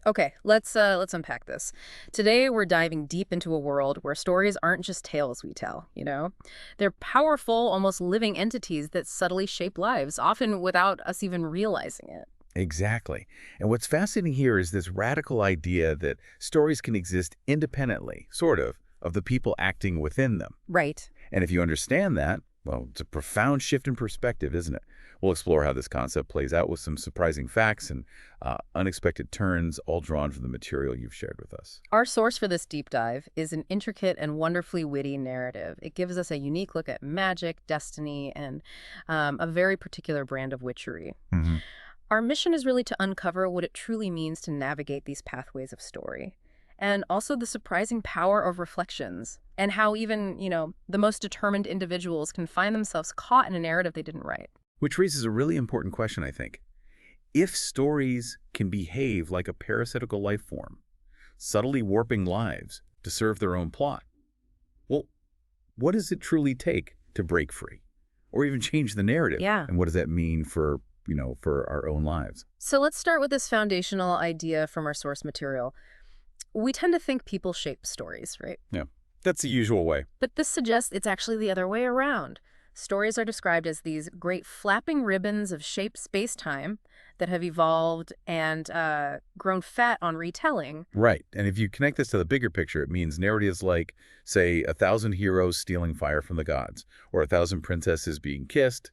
Okay, let's unpack this. Today we're diving deep into a world where stories aren't just tales we tell, you know? They're powerful, almost living entities that subtly shape lives, often without us even realizing it. Exactly. And what's fascinating here is this radical idea that stories can exist independently, sort of the people acting within them. Right. And if you understand that, well, it's a profound shift in perspective, isn't it? We'll explore how this concept plays out with some surprising facts and unexpected turns, all drawn from the material you've shared with us. Our source for this deep dive is an intricate and wonderfully witty narrative. It gives us a unique look at magic, destiny, and a very particular brand of witchery. Hmm. Our mission is really to uncover what it truly means to navigate these pathways of story, and also the surprising power of reflections, and how even, the most determined individuals can find themselves caught in a narrative they didn't write. Which raises a really important question, I think. If stories can behave like a parasitical life form, subtly warping lives to serve their own plot, well, what does it truly take to break free or even change the narrative? Yeah. And what does that mean for our own lives? So let's start with this foundational idea from our source material. We tend to think people shape stories, right? Yeah, that's the usual way. But this suggests it's actually the other way around. Stories are described as these great flapping ribbons of shaped space-time that have evolved and grown fat on retelling. Right. And if you connect this to the bigger picture, it means narratives like, say, 1,000 heroes stealing fire from the gods or 1,000 princesses being kissed.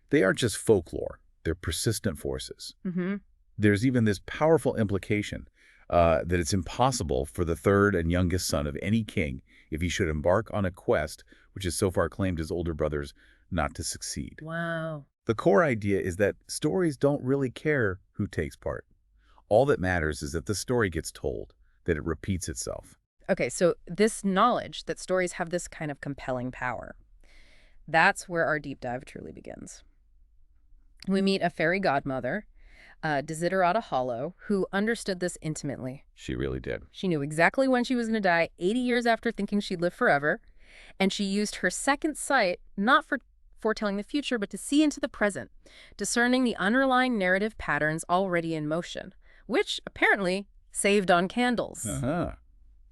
They aren't just folklore. They're persistent forces. Mm-hmm. There's even this powerful implication that it's impossible for the third and youngest son of any king, if he should embark on a quest which has so far claimed his older brothers, not to succeed. Wow. The core idea is that stories don't really care who takes part. All that matters is that the story gets told, that it repeats itself. Okay, so this knowledge that stories have this kind of compelling power, that's where our deep dive truly begins. We meet a fairy godmother, Desiderata Hollow, who understood this intimately. She really did. She knew exactly when she was going to die, 80 years after thinking she'd live forever, and she used her second sight not for foretelling the future, but to see into the present, discerning the underlying narrative patterns already in motion, which apparently saved on candles. Uh-huh.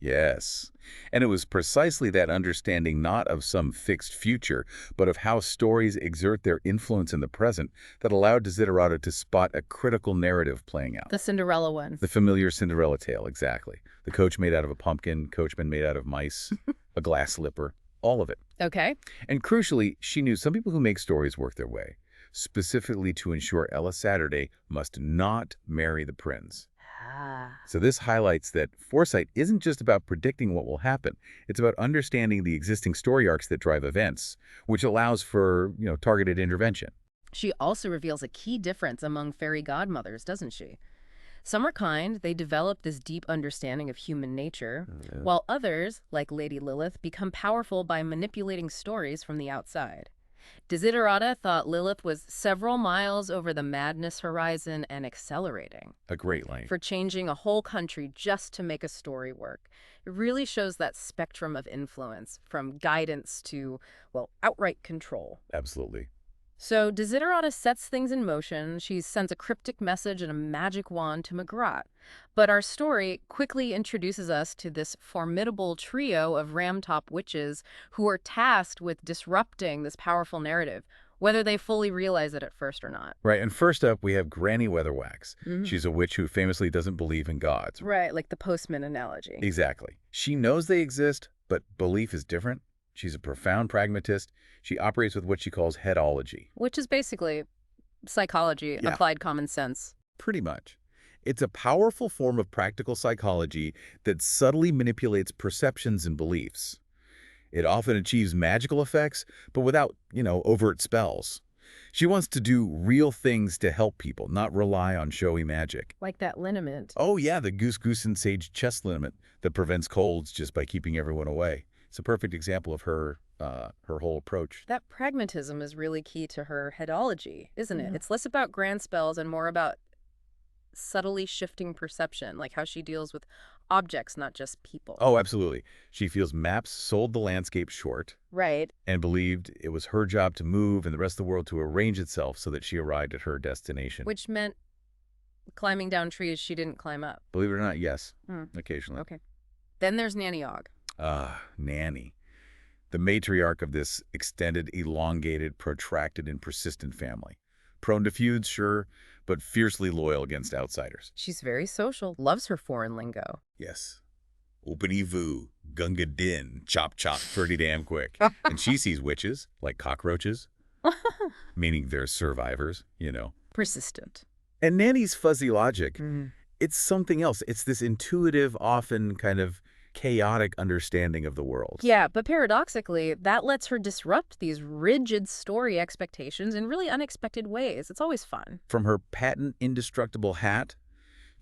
Yes. And it was precisely that understanding not of some fixed future, but of how stories exert their influence in the present that allowed Desiderata to spot a critical narrative playing out. The Cinderella one. The familiar Cinderella tale, exactly. The coach made out of a pumpkin, coachman made out of mice, a glass slipper, all of it. Okay. And crucially, she knew some people who make stories work their way, specifically to ensure Ella Saturday must not marry the prince. Ah. So this highlights that foresight isn't just about predicting what will happen. It's about understanding the existing story arcs that drive events, which allows for, targeted intervention. She also reveals a key difference among fairy godmothers, doesn't she? Some are kind, they develop this deep understanding of human nature, while others, like Lady Lilith, become powerful by manipulating stories from the outside. Desiderata thought Lilith was several miles over the madness horizon and accelerating, A great line. for changing a whole country just to make a story work. It really shows that spectrum of influence, from guidance to, outright control. Absolutely. So Desiderata sets things in motion. She sends a cryptic message and a magic wand to Magrat. But our story quickly introduces us to this formidable trio of ram-top witches who are tasked with disrupting this powerful narrative, whether they fully realize it at first or not. Right, and first up, we have Granny Weatherwax. Mhm. She's a witch who famously doesn't believe in gods. Right, like the postman analogy. Exactly. She knows they exist, but belief is different. She's a profound pragmatist. She operates with what she calls headology. Which is basically psychology, Yeah. applied common sense. Pretty much. It's a powerful form of practical psychology that subtly manipulates perceptions and beliefs. It often achieves magical effects, but without, overt spells. She wants to do real things to help people, not rely on showy magic. Like that liniment. Oh yeah, the goose and sage chest liniment that prevents colds just by keeping everyone away. It's a perfect example of her whole approach. That pragmatism is really key to her headology, isn't it? Yeah. It's less about grand spells and more about subtly shifting perception, like how she deals with objects, not just people. Oh, absolutely. She feels maps sold the landscape short Right. and believed it was her job to move and the rest of the world to arrange itself so that she arrived at her destination. Which meant Climbing down trees she didn't climb up. Believe it or not, yes, Hmm. occasionally. Okay. Then there's Nanny Ogg. Nanny. The matriarch of this extended, elongated, protracted, and persistent family. Prone to feuds, sure, but fiercely loyal against outsiders. She's very social, loves her foreign lingo. Yes. Oopity voo, gunga din, chop chop pretty damn quick. And she sees witches, like cockroaches, meaning they're survivors, Persistent. And Nanny's fuzzy logic, Mm. it's something else. It's this intuitive, often kind of chaotic understanding of the world. Yeah, but paradoxically, that lets her disrupt these rigid story expectations in really unexpected ways. It's always fun. From her patent indestructible hat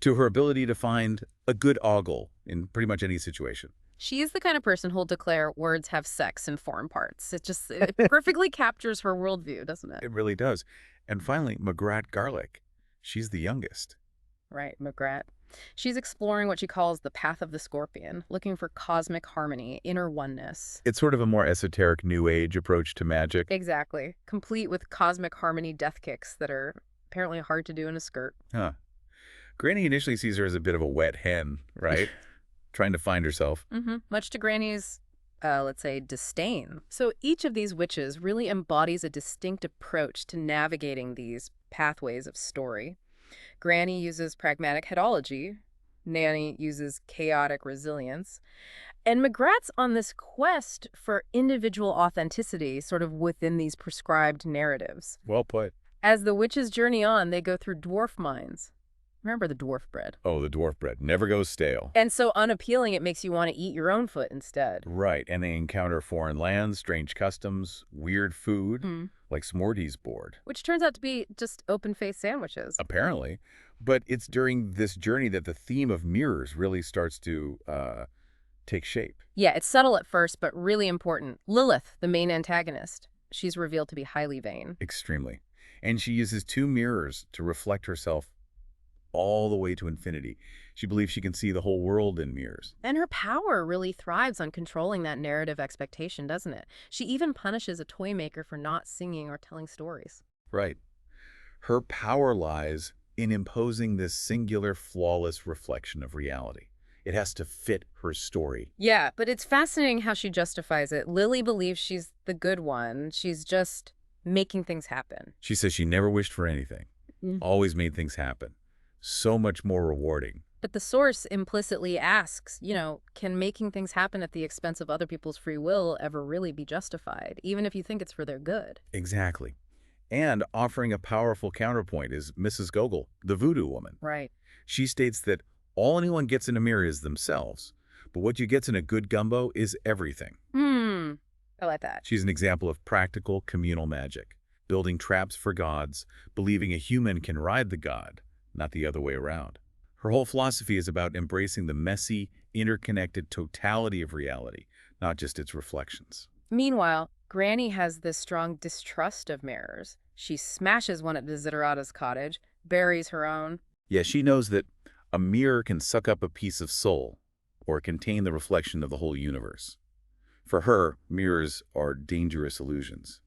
to her ability to find a good ogle in pretty much any situation. She is the kind of person who'll declare words have sex in foreign parts. It perfectly captures her worldview, doesn't it? It really does. And finally, Magrat Garlic. She's the youngest. Right, Magrat. She's exploring what she calls the path of the scorpion, looking for cosmic harmony, inner oneness. It's sort of a more esoteric New Age approach to magic. Exactly. Complete with cosmic harmony death kicks that are apparently hard to do in a skirt. Huh. Granny initially sees her as a bit of a wet hen, right? Trying to find herself. Much to Granny's, let's say, disdain. So each of these witches really embodies a distinct approach to navigating these pathways of story. Granny uses pragmatic headology. Nanny uses chaotic resilience. And Magrat's on this quest for individual authenticity, sort of within these prescribed narratives. Well put. As the witches journey on, they go through dwarf mines. Remember the dwarf bread? Oh, the dwarf bread. Never goes stale. And so unappealing, it makes you want to eat your own foot instead. Right, and they encounter foreign lands, strange customs, weird food, like Smorty's board. Which turns out to be just open-faced sandwiches. Apparently. But it's during this journey that the theme of mirrors really starts to take shape. Yeah, it's subtle at first, but really important. Lilith, the main antagonist, she's revealed to be highly vain. Extremely. And she uses 2 mirrors to reflect herself all the way to infinity. She believes she can see the whole world in mirrors. And her power really thrives on controlling that narrative expectation, doesn't it? She even punishes a toy maker for not singing or telling stories. Right. Her power lies in imposing this singular, flawless reflection of reality. It has to fit her story. Yeah, but it's fascinating how she justifies it. Lily believes she's the good one. She's just making things happen. She says she never wished for anything, always made things happen. So much more rewarding. But the source implicitly asks, can making things happen at the expense of other people's free will ever really be justified, even if you think it's for their good? Exactly. And offering a powerful counterpoint is Mrs. Gogol, the voodoo woman. Right. She states that all anyone gets in a mirror is themselves, but what you get in a good gumbo is everything. I like that. She's an example of practical communal magic, building traps for gods, believing a human can ride the god, not the other way around. Her whole philosophy is about embracing the messy, interconnected totality of reality, not just its reflections. Meanwhile, Granny has this strong distrust of mirrors. She smashes one at Desiderata's cottage, buries her own. Yeah, she knows that a mirror can suck up a piece of soul or contain the reflection of the whole universe. For her, mirrors are dangerous illusions,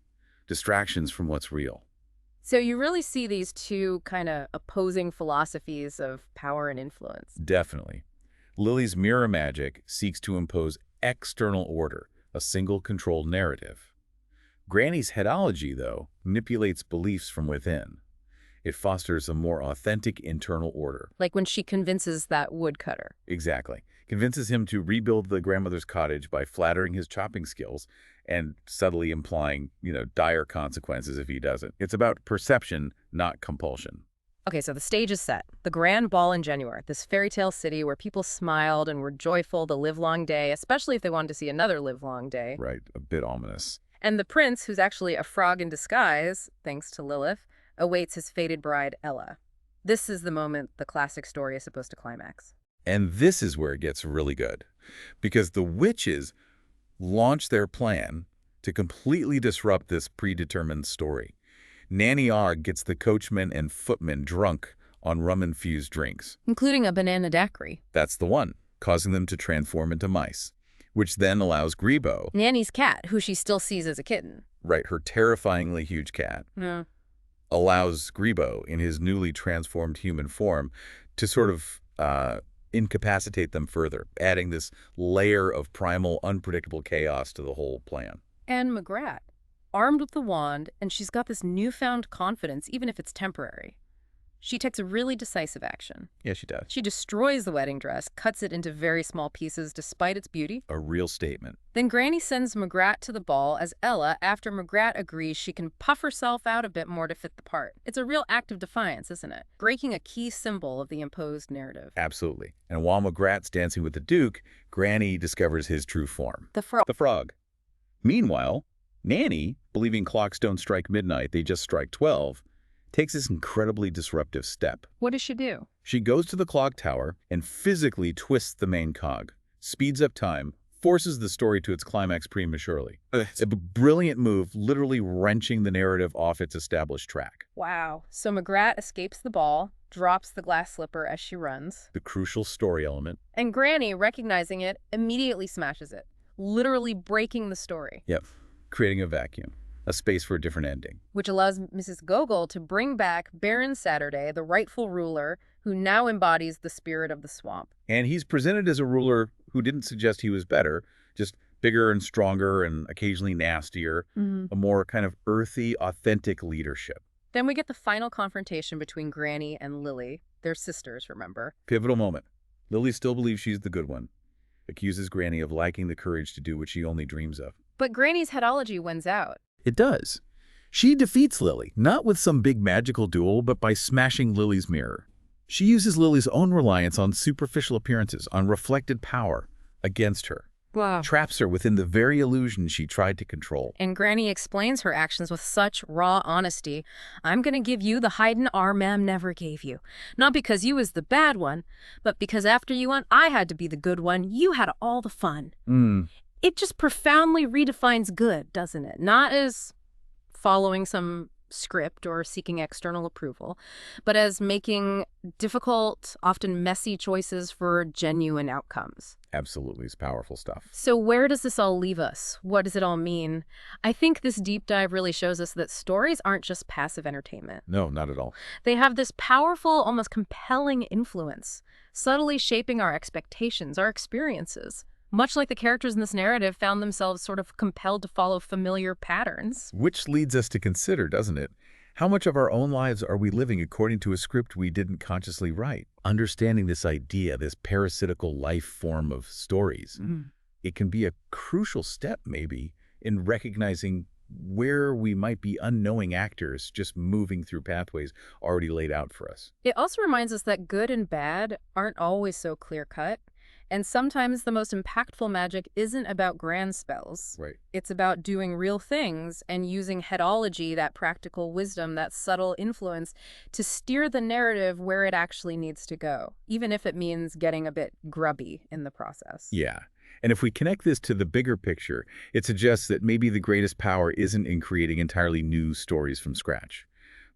distractions from what's real. So you really see these two kind of opposing philosophies of power and influence. Definitely. Lily's mirror magic seeks to impose external order, a single controlled narrative. Granny's headology, though, manipulates beliefs from within. It fosters a more authentic internal order. Like when she convinces that woodcutter. Exactly. Convinces him to rebuild the grandmother's cottage by flattering his chopping skills and subtly implying, dire consequences if he doesn't. It's about perception, not compulsion. Okay, so the stage is set. The grand ball in Genua, this fairy tale city where people smiled and were joyful the livelong day, especially if they wanted to see another livelong day. Right, a bit ominous. And the prince, who's actually a frog in disguise, thanks to Lilith, awaits his fated bride, Ella. This is the moment the classic story is supposed to climax. And this is where it gets really good, because the witches launch their plan to completely disrupt this predetermined story. Nanny Ogg gets the coachman and footmen drunk on rum-infused drinks. Including a banana daiquiri. That's the one, causing them to transform into mice, which then allows Grebo, Nanny's cat, who she still sees as a kitten. right, her terrifyingly huge cat, Yeah. allows Grebo, in his newly transformed human form, to sort of incapacitate them further, adding this layer of primal, unpredictable chaos to the whole plan. And Magrat, armed with the wand, and she's got this newfound confidence, even if it's temporary. She takes a really decisive action. Yeah, she does. She destroys the wedding dress, cuts it into very small pieces despite its beauty. A real statement. Then Granny sends Magrat to the ball as Ella after Magrat agrees she can puff herself out a bit more to fit the part. It's a real act of defiance, isn't it? Breaking a key symbol of the imposed narrative. Absolutely. And while Magrat's dancing with the Duke, Granny discovers his true form. The frog. The frog. Meanwhile, Nanny, believing clocks don't strike midnight, they just strike 12, takes this incredibly disruptive step. What does she do? She goes to the clock tower and physically twists the main cog, speeds up time, forces the story to its climax prematurely. It's a brilliant move, literally wrenching the narrative off its established track. Wow. So Magrat escapes the ball, drops the glass slipper as she runs. The crucial story element. And Granny, recognizing it, immediately smashes it, literally breaking the story. Yep, creating a vacuum. A space for a different ending. Which allows Mrs. Gogol to bring back Baron Saturday, the rightful ruler, who now embodies the spirit of the swamp. And he's presented as a ruler who didn't suggest he was better, just bigger and stronger and occasionally nastier, a more kind of earthy, authentic leadership. Then we get the final confrontation between Granny and Lily. They're sisters, remember? Pivotal moment. Lily still believes she's the good one, accuses Granny of lacking the courage to do what she only dreams of. But Granny's headology wins out. It does. She defeats Lily, not with some big magical duel, but by smashing Lily's mirror. She uses Lily's own reliance on superficial appearances, on reflected power, against her. Wow. Traps her within the very illusion she tried to control. And Granny explains her actions with such raw honesty. I'm going to give you the hiding our mam never gave you. Not because you was the bad one, but because after you went, I had to be the good one. You had all the fun. It just profoundly redefines good, doesn't it? Not as following some script or seeking external approval, but as making difficult, often messy choices for genuine outcomes. Absolutely, it's powerful stuff. So where does this all leave us? What does it all mean? I think this deep dive really shows us that stories aren't just passive entertainment. No, not at all. They have this powerful, almost compelling influence, subtly shaping our expectations, our experiences. Much like the characters in this narrative found themselves sort of compelled to follow familiar patterns. Which leads us to consider, doesn't it? How much of our own lives are we living according to a script we didn't consciously write? Understanding this idea, this parasitical life form of stories, it can be a crucial step, maybe, in recognizing where we might be unknowing actors just moving through pathways already laid out for us. It also reminds us that good and bad aren't always so clear-cut. And sometimes the most impactful magic isn't about grand spells. Right. It's about doing real things and using headology, that practical wisdom, that subtle influence, to steer the narrative where it actually needs to go, even if it means getting a bit grubby in the process. Yeah. And if we connect this to the bigger picture, it suggests that maybe the greatest power isn't in creating entirely new stories from scratch.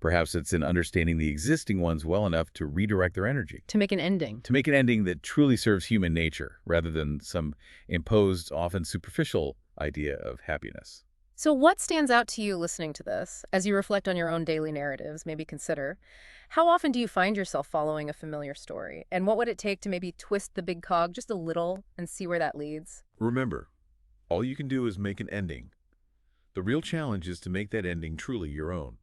Perhaps it's in understanding the existing ones well enough to redirect their energy. To make an ending. To make an ending that truly serves human nature, rather than some imposed, often superficial idea of happiness. So what stands out to you listening to this? As you reflect on your own daily narratives, maybe consider, how often do you find yourself following a familiar story? And what would it take to maybe twist the big cog just a little and see where that leads? Remember, all you can do is make an ending. The real challenge is to make that ending truly your own.